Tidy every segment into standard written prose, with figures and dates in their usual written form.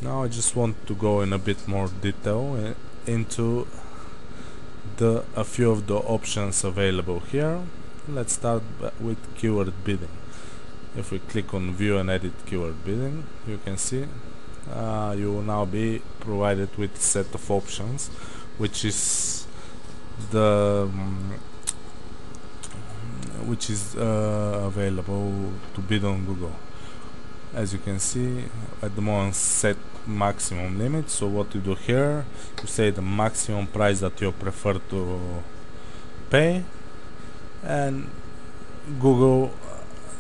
Now I just want to go in a bit more detail into a few of the options available here. Let's start with keyword bidding. If we click on view and edit keyword bidding, you can see you will now be provided with a set of options, which is available to bid on Google. As you can see, at the moment set maximum limit. So what you do here, you say the maximum price that you prefer to pay, and Google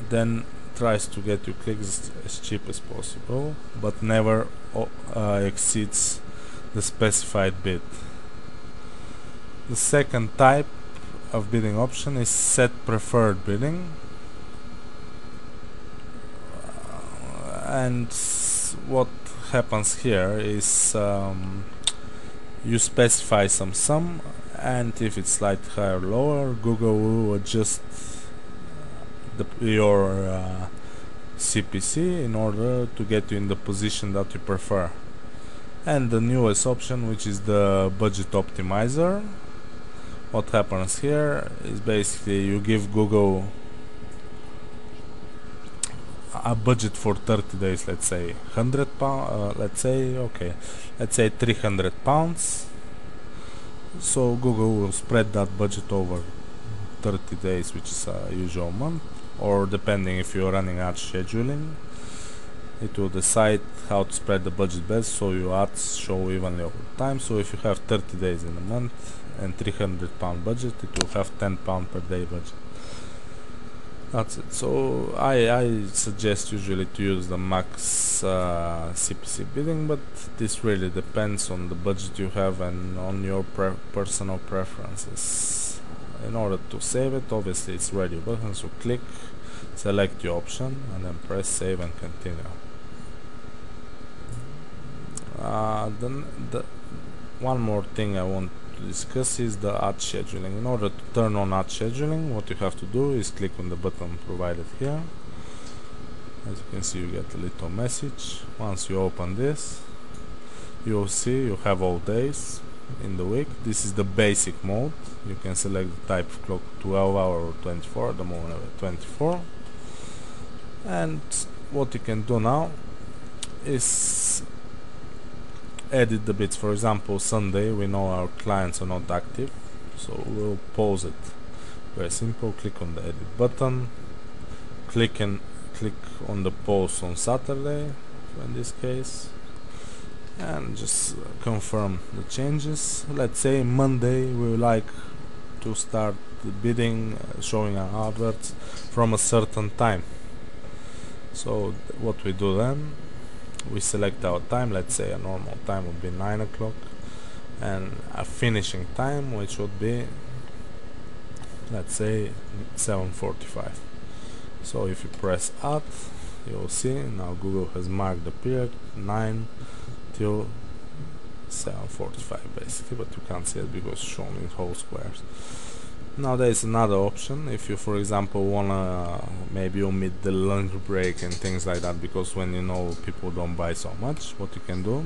then tries to get you clicks as cheap as possible, but never exceeds the specified bid. The second type of bidding option is set preferred bidding, and what happens here is you specify some sum, and if it's slightly higher or lower, Google will adjust your CPC in order to get you in the position that you prefer. And the newest option, which is the budget optimizer, what happens here is basically you give Google a budget for 30 days, let's say 100 pounds, let's say 300 pounds. So Google will spread that budget over 30 days, which is a usual month, or depending if you're running ad scheduling, it will decide how to spread the budget best so your ads show evenly over time. So if you have 30 days in a month and £300 budget, it will have £10 per day budget. That's it. So I suggest usually to use the max CPC bidding, but this really depends on the budget you have and on your personal preferences. In order to save it, obviously it's ready button, so click, select your option, and then press save and continue. Then one more thing I want to discuss is the ad scheduling. In order to turn on ad scheduling, what you have to do is click on the button provided here. As you can see, you get a little message. Once you open this, you will see you have all days in the week. This is the basic mode. You can select the type of clock, 12 hour or 24, at the moment 24. And what you can do now is edit the bids. For example, Sunday, we know our clients are not active, so we'll pause it. Very simple. Click on the edit button, click on the pause on Saturday in this case, and just confirm the changes. Let's say Monday we would like to start the bidding, showing our adverts from a certain time. So what we do then, we select our time. Let's say a normal time would be 9 o'clock, and a finishing time which would be, let's say, 7:45. So if you press add, you will see now Google has marked the period 9 till 7:45 basically, but you can't see it because it's shown in whole squares. Now there is another option. If you, for example, wanna maybe omit the lunch break and things like that, because when you know people don't buy so much, what you can do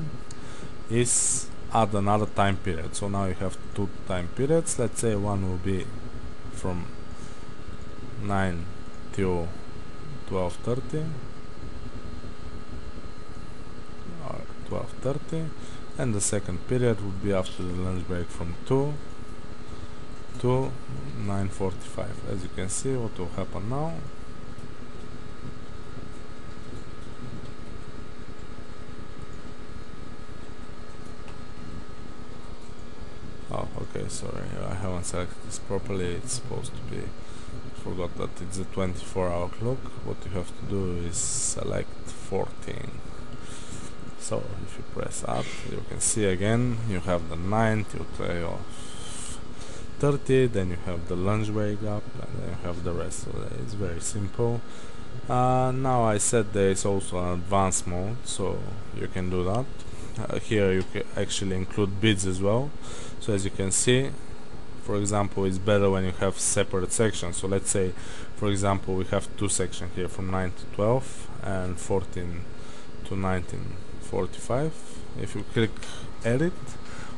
is add another time period. So now you have 2 time periods. Let's say one will be from 9 till 12:30 or 12:30, and the second period would be after the lunch break from 2 to 9:45. As you can see, what will happen now, oh okay, sorry, I haven't selected this properly. It's supposed to be, forgot that it's a 24-hour clock. What you have to do is select 14. So if you press add, you can see again you have the 9 till 12:30, then you have the lunch break up, and then you have the rest of it. It's very simple. Now I said there is also an advanced mode, so you can do that. Here you can actually include bids as well. So as you can see, for example, it's better when you have separate sections. So let's say, for example, we have 2 sections here from 9 to 12 and 14 to 19:45. 45. If you click edit,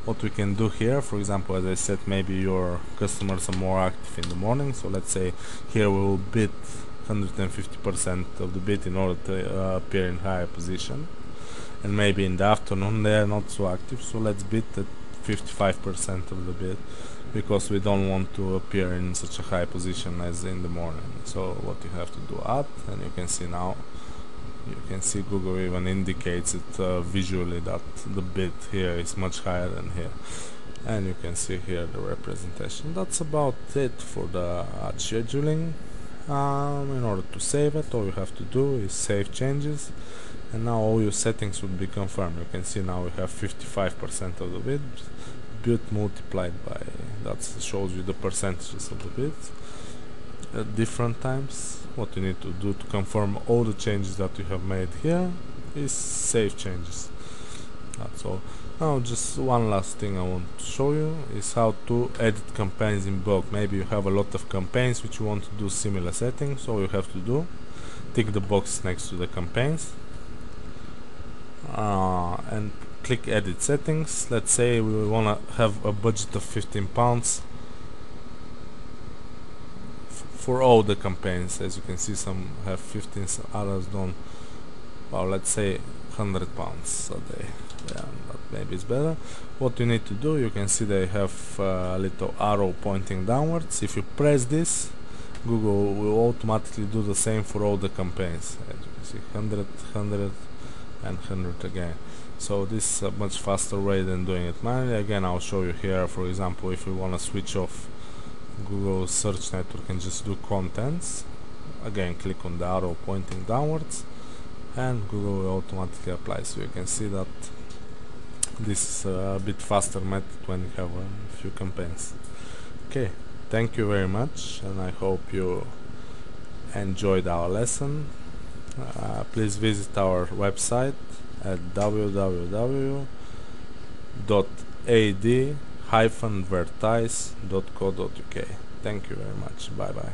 what we can do here, for example, as I said, maybe your customers are more active in the morning, so let's say here we will bid 150% of the bid in order to appear in higher position, and maybe in the afternoon they are not so active, so let's bid at 55% of the bid, because we don't want to appear in such a high position as in the morning. So what you have to do, add, and you can see now, you can see Google even indicates it visually that the bid here is much higher than here, and you can see here the representation. That's about it for the ad scheduling. In order to save it, all you have to do is save changes, and now all your settings would be confirmed. You can see now we have 55% of the bid multiplied by, that shows you the percentages of the bids at different times. What you need to do to confirm all the changes that you have made here is save changes. That's all. Now just one last thing I want to show you is how to edit campaigns in bulk. Maybe you have a lot of campaigns which you want to do similar settings. All you have to do, tick the box next to the campaigns and click edit settings. Let's say we want to have a budget of £15 for all the campaigns. As you can see, some have 15, some others don't. Well, let's say £100 a day. Yeah, but maybe it's better. What you need to do, you can see they have a little arrow pointing downwards. If you press this, Google will automatically do the same for all the campaigns. As you can see, 100, 100 and 100 again. So this is a much faster way than doing it manually. Again, I'll show you here. For example, if you want to switch off Google Search Network and just do contents, again click on the arrow pointing downwards and Google will automatically apply. So you can see that this is a bit faster method when you have a few campaigns. Okay, thank you very much, and I hope you enjoyed our lesson. Please visit our website at www.ad-vertise.co.uk. Thank you very much. Bye bye.